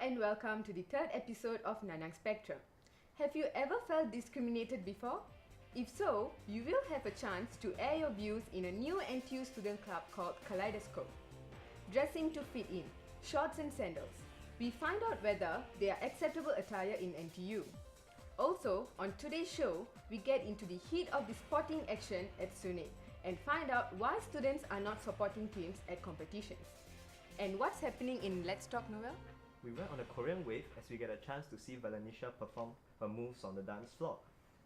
and welcome to the third episode of Nanyang Spectrum. Have you ever felt discriminated before? If so, you will have a chance to air your views in a new NTU student club called Kaleidoscope. Dressing to fit in, shorts and sandals. We find out whether they are acceptable attire in NTU. Also, on today's show, we get into the heat of the sporting action at SUNY and find out why students are not supporting teams at competitions. And what's happening in Let's Talk Noel? We went on a Korean wave as we get a chance to see Valenisha perform her moves on the dance floor.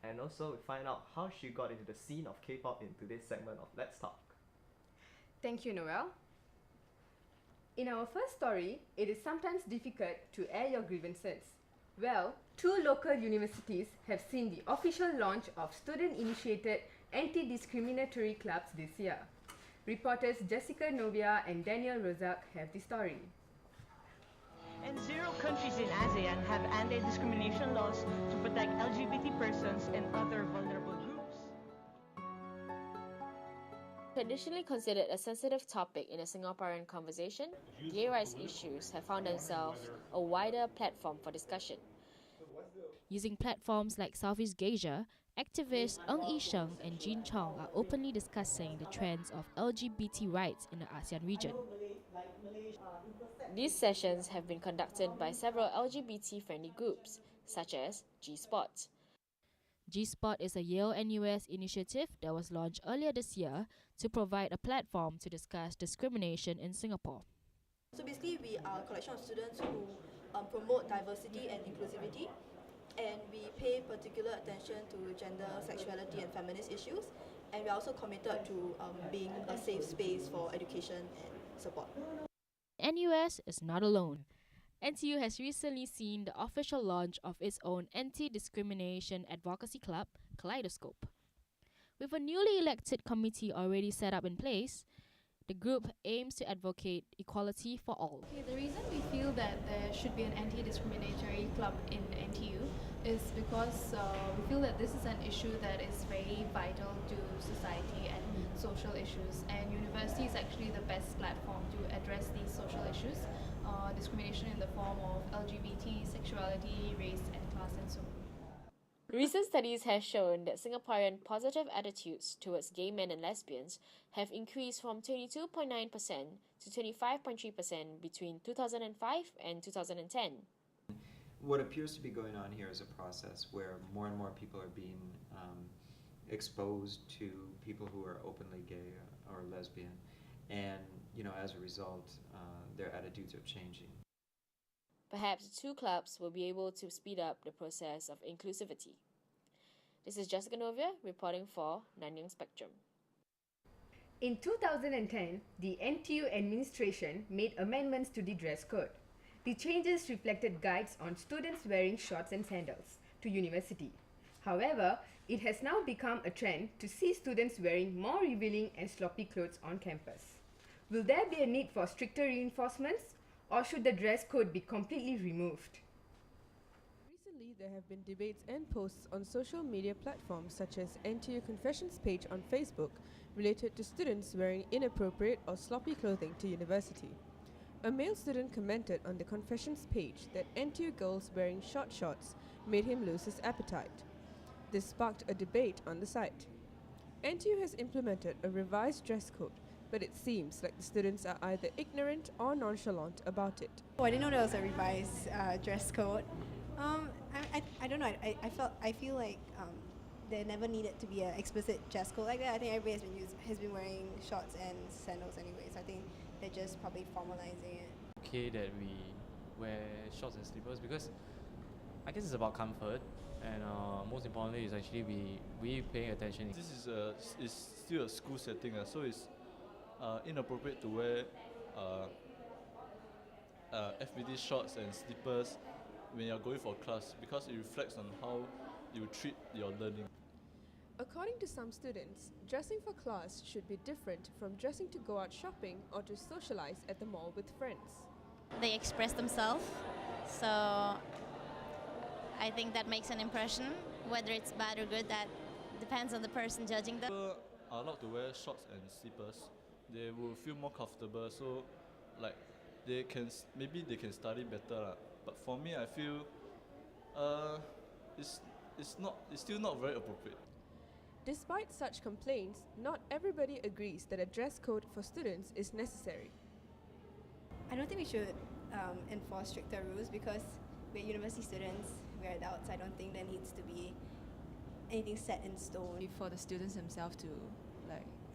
And also we find out how she got into the scene of K-pop in today's segment of Let's Talk. Thank you, Noel. In our first story, it is sometimes difficult to air your grievances. Well, two local universities have seen the official launch of student-initiated anti-discriminatory clubs this year. Reporters Jessica Novia and Daniel Rozak have the story. And 0 countries in ASEAN have anti-discrimination laws to protect LGBT persons and other vulnerable groups. Traditionally considered a sensitive topic in a Singaporean conversation, gay rights issues have found themselves a wider platform for discussion. Using platforms like Southeast Asia, activists Ng Yi Sheng and Jin Chong are openly discussing the trends of LGBT rights in the ASEAN region. These sessions have been conducted by several LGBT-friendly groups, such as G-Spot. G-Spot is a Yale-NUS initiative that was launched earlier this year to provide a platform to discuss discrimination in Singapore. So basically, we are a collection of students who promote diversity and inclusivity, and we pay particular attention to gender, sexuality and feminist issues, and we are also committed to being a safe space for education and support. NUS is not alone. NTU has recently seen the official launch of its own anti-discrimination advocacy club, Kaleidoscope. With a newly elected committee already set up in place, the group aims to advocate equality for all. Okay, the reason we feel that there should be an anti-discriminatory club in NTU is because we feel that this is an issue that is very vital to society and social issues, and university is actually the best platform to address these social issues, discrimination in the form of LGBT, sexuality, race and class and so on. Recent studies have shown that Singaporean positive attitudes towards gay men and lesbians have increased from 22.9% to 25.3% between 2005 and 2010. What appears to be going on here is a process where more and more people are being exposed to people who are openly gay or lesbian, and as a result, their attitudes are changing. Perhaps the two clubs will be able to speed up the process of inclusivity. This is Jessica Novia reporting for Nanyang Spectrum. In 2010, the NTU administration made amendments to the dress code. The changes reflected guides on students wearing shorts and sandals to university. However, it has now become a trend to see students wearing more revealing and sloppy clothes on campus. Will there be a need for stricter reinforcements, or should the dress code be completely removed? Recently, there have been debates and posts on social media platforms such as NTU Confessions page on Facebook related to students wearing inappropriate or sloppy clothing to university. A male student commented on the Confessions page that NTU girls wearing short shorts made him lose his appetite. This sparked a debate on the site. NTU has implemented a revised dress code, but it seems like the students are either ignorant or nonchalant about it. Oh, I didn't know there was a revised dress code. I don't know. I feel like there never needed to be an explicit dress code like that. I think everybody has been wearing shorts and sandals anyways. I think they're just probably formalizing it. Okay that we wear shorts and slippers because I guess it's about comfort, and most importantly is actually we paying attention. This is still a school setting, so it's inappropriate to wear FBD shorts and slippers when you're going for class because it reflects on how you treat your learning. According to some students, dressing for class should be different from dressing to go out shopping or to socialize at the mall with friends. They express themselves, so I think that makes an impression. Whether it's bad or good, that depends on the person judging them. People are allowed to wear shorts and slippers. They will feel more comfortable, so maybe they can study better lah. But for me, I feel it's still not very appropriate. Despite such complaints, not everybody agrees that a dress code for students is necessary. I don't think we should enforce stricter rules because we're university students, we're adults. I don't think there needs to be anything set in stone. For the students themselves to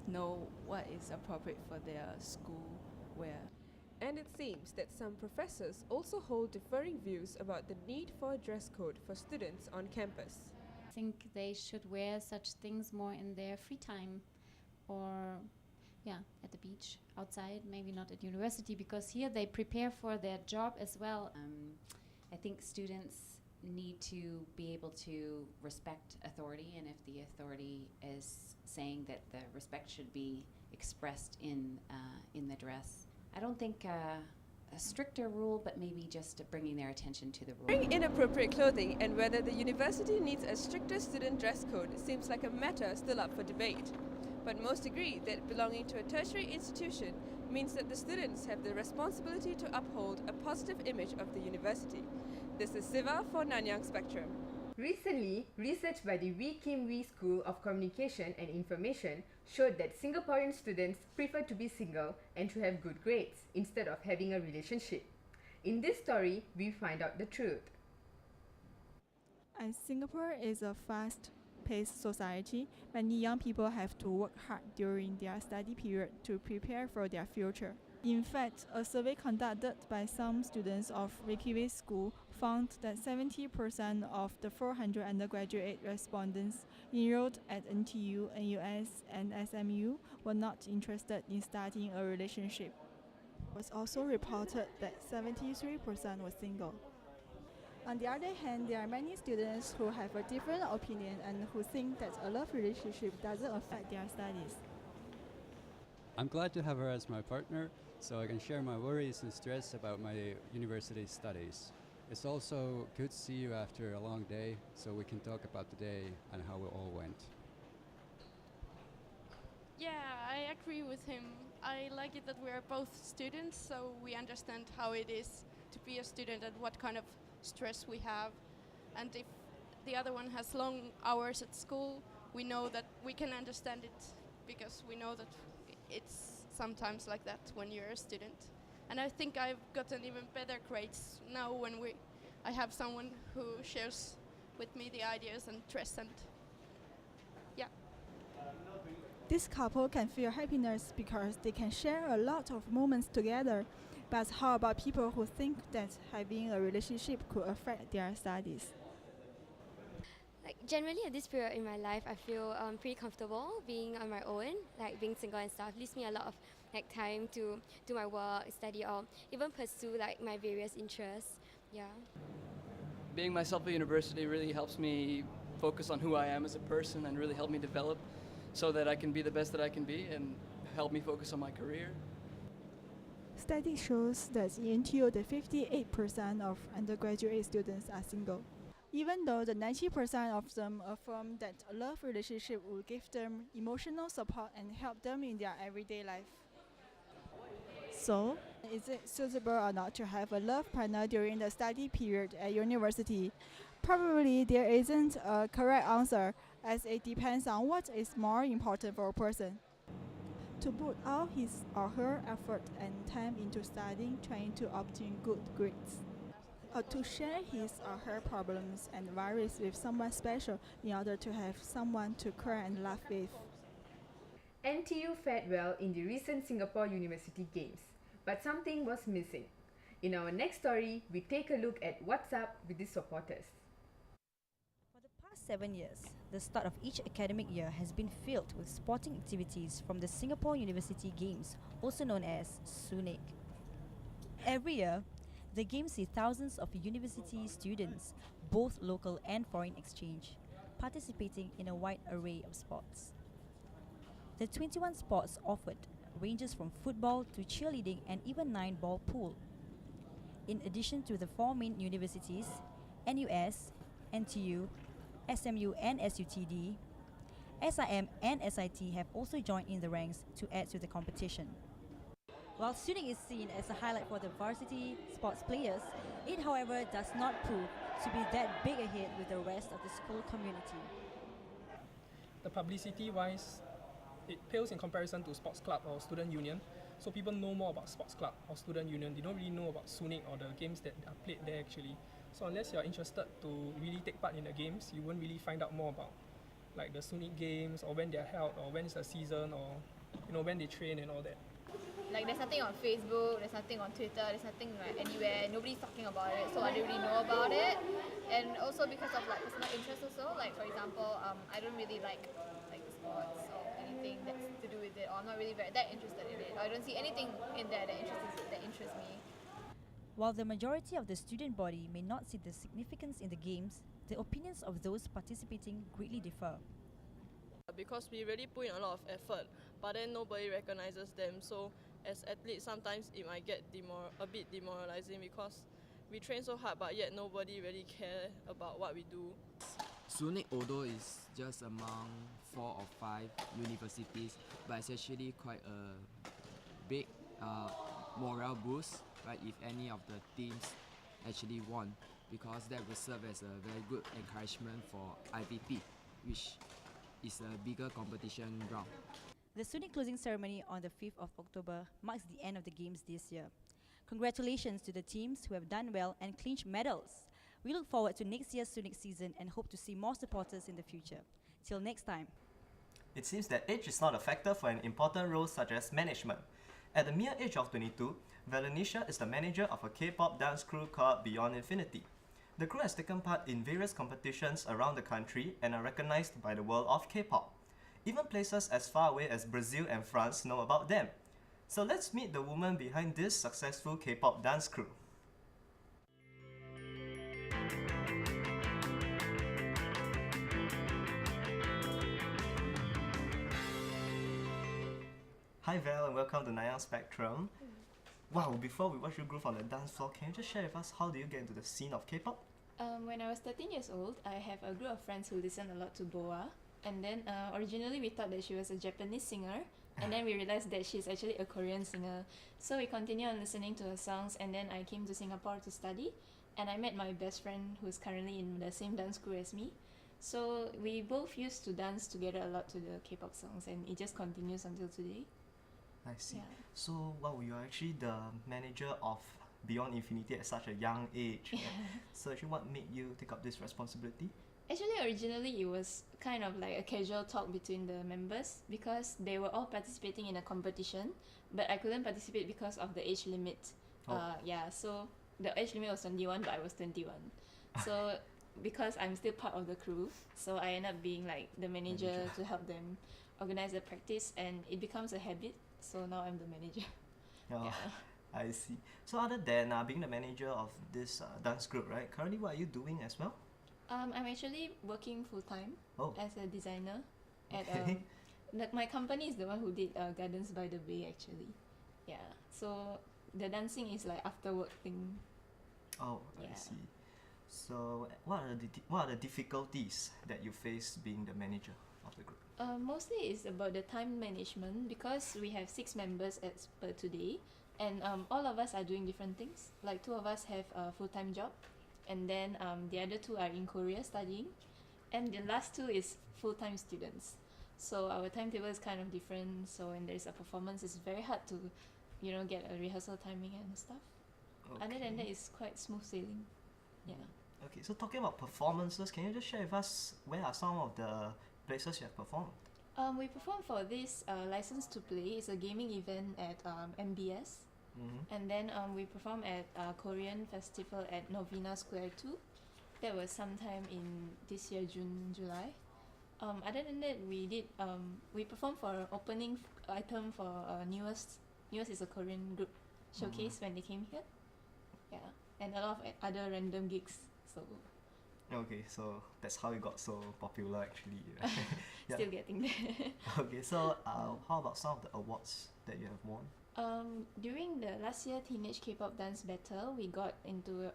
know what is appropriate for their school wear. And it seems that some professors also hold differing views about the need for a dress code for students on campus. I think they should wear such things more in their free time or at the beach, outside, maybe not at university, because here they prepare for their job as well. I think students need to be able to respect authority, and if the authority is saying that the respect should be expressed in the dress, I don't think a stricter rule, but maybe just bringing their attention to the rule. Wearing inappropriate clothing and whether the university needs a stricter student dress code seems like a matter still up for debate. But most agree that belonging to a tertiary institution means that the students have the responsibility to uphold a positive image of the university. This is Siva for Nanyang Spectrum. Recently, research by the Wee Kim Wee School of Communication and Information showed that Singaporean students prefer to be single and to have good grades instead of having a relationship. In this story, we find out the truth. As Singapore is a fast-paced society, many young people have to work hard during their study period to prepare for their future. In fact, a survey conducted by some students of Wikiway School found that 70% of the 400 undergraduate respondents enrolled at NTU, NUS, and SMU were not interested in starting a relationship. It was also reported that 73% were single. On the other hand, there are many students who have a different opinion and who think that a love relationship doesn't affect their studies. I'm glad to have her as my partner, so I can share my worries and stress about my university studies. It's also good to see you after a long day, so we can talk about the day and how it all went. Yeah, I agree with him. I like it that we are both students, so we understand how it is to be a student and what kind of stress we have. And if the other one has long hours at school, we know that we can understand it because we know that it's sometimes like that when you're a student. And I think I've gotten even better grades now when I have someone who shares with me the ideas and stress, and yeah. This couple can feel happiness because they can share a lot of moments together. But how about people who think that having a relationship could affect their studies? Generally at this period in my life, I feel pretty comfortable being on my own, being single and stuff. Leaves me a lot of time to do my work, study, or even pursue my various interests. Yeah. Being myself at university really helps me focus on who I am as a person and really help me develop so that I can be the best that I can be and help me focus on my career. Study shows that in NTU, the 58% of undergraduate students are single. Even though the 90% of them affirm that a love relationship will give them emotional support and help them in their everyday life. So, is it suitable or not to have a love partner during the study period at university? Probably there isn't a correct answer, as it depends on what is more important for a person. To put all his or her effort and time into studying, trying to obtain good grades. Or to share his or her problems and worries with someone special in order to have someone to cry and laugh with. NTU fared well in the recent Singapore University Games, but something was missing. In our next story, we take a look at what's up with the supporters. For the past 7 years, the start of each academic year has been filled with sporting activities from the Singapore University Games, also known as SUNIG. Every year, the Games see thousands of university students, both local and foreign exchange, participating in a wide array of sports. The 21 sports offered ranges from football to cheerleading and even 9-ball pool. In addition to the 4 main universities, NUS, NTU, SMU and SUTD, SIM and SIT have also joined in the ranks to add to the competition. While Suning is seen as a highlight for the varsity sports players, it however does not prove to be that big a hit with the rest of the school community. The publicity wise, it pales in comparison to sports club or student union. So people know more about sports club or student union. They don't really know about Suning or the games that are played there actually. So unless you're interested to really take part in the games, you won't really find out more about like the Suning games or when they're held or when is the season or when they train and all that. Like there's nothing on Facebook, there's nothing on Twitter, there's nothing like anywhere, nobody's talking about it, so I don't really know about it. And also because of like personal interest also, like for example, I don't really like sports or anything that's to do with it, or I'm not really that interested in it, or I don't see anything in there that interests me. While the majority of the student body may not see the significance in the games, the opinions of those participating greatly differ. Because we really put in a lot of effort, but then nobody recognizes them. So as athletes, sometimes it might get a bit demoralizing because we train so hard, but yet nobody really care about what we do. Suning, although is just among 4 or 5 universities, but it's actually quite a big morale boost, right? If any of the teams actually won, because that will serve as a very good encouragement for IVP, which is a bigger competition ground. The Suning closing ceremony on the 5th of October marks the end of the games this year. Congratulations to the teams who have done well and clinched medals. We look forward to next year's Suning season and hope to see more supporters in the future. Till next time. It seems that age is not a factor for an important role such as management. At the mere age of 22, Valenisha is the manager of a K-pop dance crew called Beyond Infinity. The crew has taken part in various competitions around the country and are recognized by the world of K-pop. Even places as far away as Brazil and France know about them. So let's meet the woman behind this successful K-pop dance crew. Hi Val and welcome to Nanyang Spectrum. Wow, before we watch you groove on the dance floor, can you just share with us how do you get into the scene of K-pop? When I was 13 years old, I have a group of friends who listen a lot to Boa. And then originally we thought that she was a Japanese singer. And then we realized that she's actually a Korean singer. So we continued on listening to her songs, and then I came to Singapore to study. And I met my best friend who's currently in the same dance crew as me. So we both used to dance together a lot to the K-pop songs, and it just continues until today. I see. Yeah. So, wow, you're actually the manager of Beyond Infinity at such a young age. Right? So, actually, what made you take up this responsibility? Actually, originally it was kind of like a casual talk between the members because they were all participating in a competition, but I couldn't participate because of the age limit. So the age limit was 21, but I was 21. So because I'm still part of the crew, so I end up being like the manager to help them organize the practice, and it becomes a habit. So now I'm the manager. Oh, yeah. I see. So other than being the manager of this dance group, right? Currently, what are you doing as well? I'm actually working full-time as a designer at my company is the one who did Gardens by the Bay actually. Yeah. So the dancing is like after work thing. Oh, I see. So what are the difficulties that you face being the manager of the group? Mostly it's about the time management because we have 6 members as per today, and all of us are doing different things. Like 2 of us have a full-time job, and then the other 2 are in Korea studying, and the last 2 is full-time students. So our timetable is kind of different. So when there's a performance, it's very hard to, get a rehearsal timing and stuff. Okay. Other than that, it's quite smooth sailing. Yeah. Okay, so talking about performances, can you just share with us where are some of the places you have performed? We performed for this License to Play. It's a gaming event at MBS. Mm-hmm. And then we performed at a Korean festival at Novena Square 2. That was sometime in this year, June, July. Other than that, we performed for an opening item for Newest. Newest is a Korean group showcase when they came here. Yeah, and a lot of other random gigs. So. Okay, so that's how you got so popular actually. Right? Yeah. Still getting there. Okay, so how about some of the awards that you have won? During the last year Teenage K-pop Dance Battle, we got into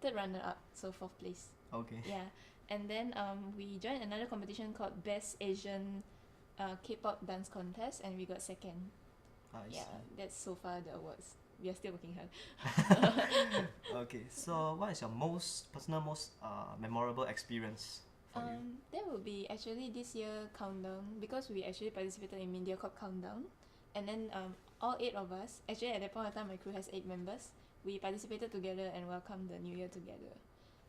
third runner-up, so 4th place. Okay. Yeah, and then we joined another competition called Best Asian K-pop Dance Contest, and we got 2nd. I yeah, see. that's so far the awards. We are still working hard. Okay, so what is your most memorable experience for you? That would be actually this year countdown, because we actually participated in MediaCorp countdown, and then all 8 of us, actually at that point of time my crew has 8 members, we participated together and welcomed the new year together.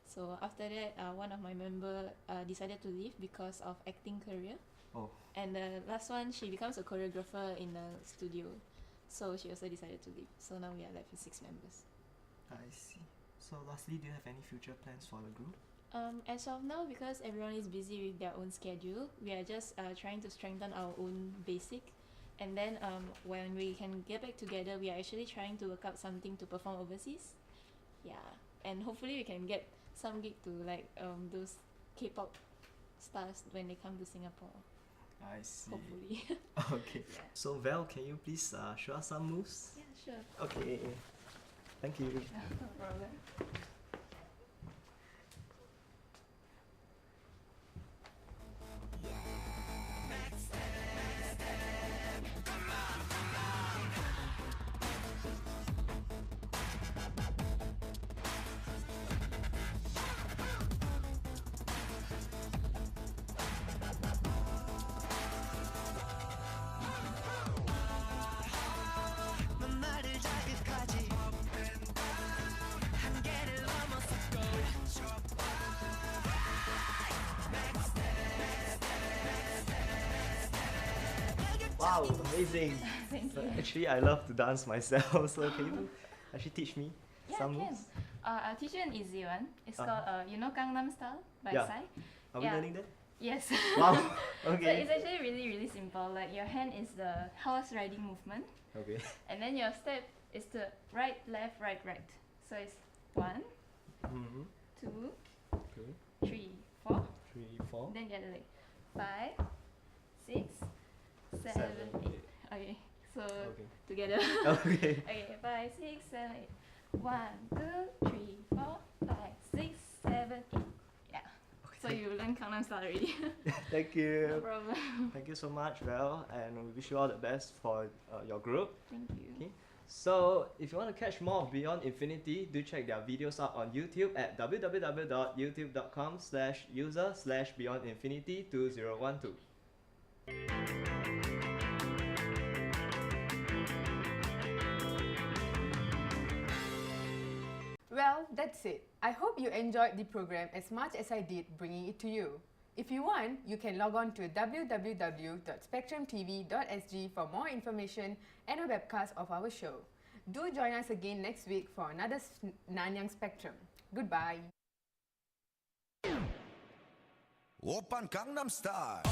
So after that, one of my member decided to leave because of acting career. Oh. And the last one, she becomes a choreographer in the studio. So she also decided to leave. So now we are left with 6 members. I see. So lastly, do you have any future plans for the group? As of now, because everyone is busy with their own schedule, we are just trying to strengthen our own basic. And then when we can get back together, we are actually trying to work out something to perform overseas. Yeah. And hopefully we can get some gig to like those K-pop stars when they come to Singapore. I see. Hopefully. Okay. Yeah. So Val, can you please show us some moves? Yeah, sure. Okay. Thank you. No problem. Wow, amazing. Thank you. Actually, I love to dance myself, so can you actually teach me Yeah, some can. moves? I'll teach you an easy one. It's Uh-huh. called you know Gangnam Style by Yeah. Psy? Are we learning that? Yes. Wow, So okay. it's actually really simple. Like your hand is the horse riding movement, Okay. and then your step is to right, left, right, right. So it's 1, Mm-hmm. 2, 2, 3, 4. 3, 4. Then the other leg. 5, 6, 7, 8. Okay. So Okay. together. Okay. Okay. 5, 6, 7, 8. 1, 2, 3, 4, 5, 6, 7, 8. Yeah. So you learn Gangnam Style already. Thank you. No problem. Thank you so much, Val, and we wish you all the best for your group. Thank you. Okay. So, if you want to catch more of Beyond Infinity, do check their videos out on YouTube at www.youtube.com/user/beyondinfinity2012. Well, that's it. I hope you enjoyed the program as much as I did bringing it to you. If you want, you can log on to www.spectrumtv.sg for more information and a webcast of our show. Do join us again next week for another Nanyang Spectrum. Goodbye. Open Gangnam Style.